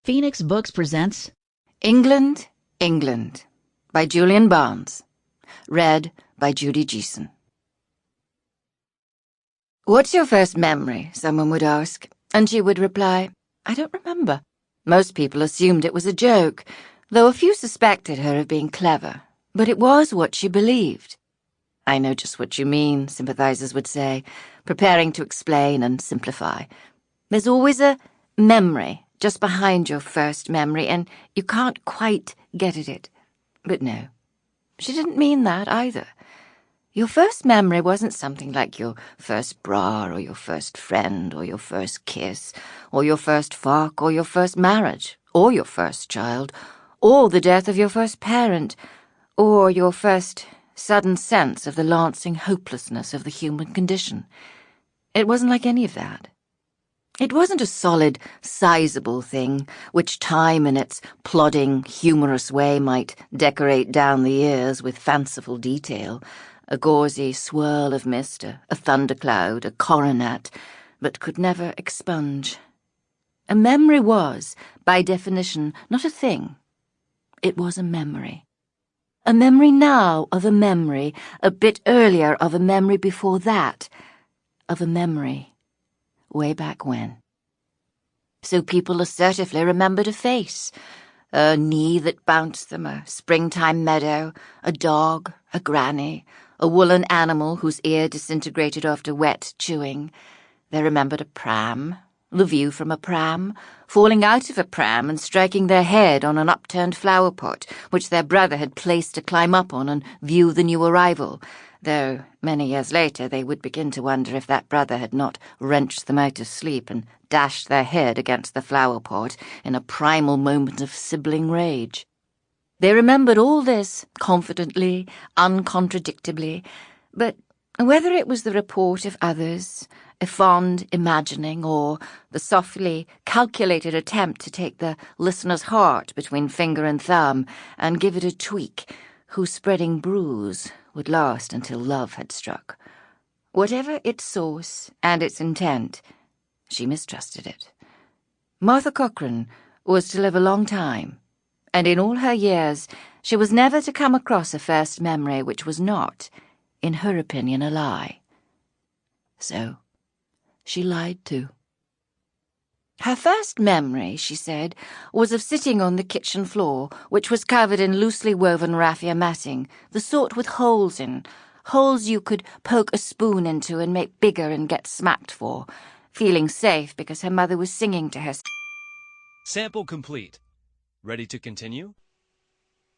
Phoenix Books presents England, England by Julian Barnes. Read by Judy Geeson. "What's your first memory?" someone would ask, and she would reply, "I don't remember." Most people assumed it was a joke, though a few suspected her of being clever, but it was what she believed. "I know just what you mean," sympathizers would say, preparing to explain and simplify. "There's always a memory just behind your first memory, and you can't quite get at it." But no, she didn't mean that either. Your first memory wasn't something like your first bra, or your first friend, or your first kiss, or your first fuck, or your first marriage, or your first child, or the death of your first parent, or your first sudden sense of the lancing hopelessness of the human condition. It wasn't like any of that. It wasn't a solid, sizable thing, which time in its plodding, humorous way might decorate down the years with fanciful detail, a gauzy swirl of mist, a thundercloud, a coronet, but could never expunge. A memory was, by definition, not a thing. It was a memory. A memory now of a memory, a bit earlier of a memory before that, of a memory way back when. So people assertively remembered a face, a knee that bounced them, a springtime meadow, a dog, a granny, a woolen animal whose ear disintegrated after wet chewing. They remembered a pram, the view from a pram, falling out of a pram and striking their head on an upturned flower pot, which their brother had placed to climb up on and view the new arrival, though many years later they would begin to wonder if that brother had not wrenched them out of sleep and dashed their head against the flower pot in a primal moment of sibling rage. They remembered all this confidently, uncontradictably, but whether it was the report of others, a fond imagining, or the softly calculated attempt to take the listener's heart between finger and thumb and give it a tweak whose spreading bruise would last until love had struck. Whatever its source and its intent, she mistrusted it. Martha Cochrane was to live a long time, and in all her years she was never to come across a first memory which was not, in her opinion, a lie. So she lied too. Her first memory, she said, was of sitting on the kitchen floor, which was covered in loosely woven raffia matting, the sort with holes in, holes you could poke a spoon into and make bigger and get smacked for, feeling safe because her mother was singing to her. Sample complete. Ready to continue?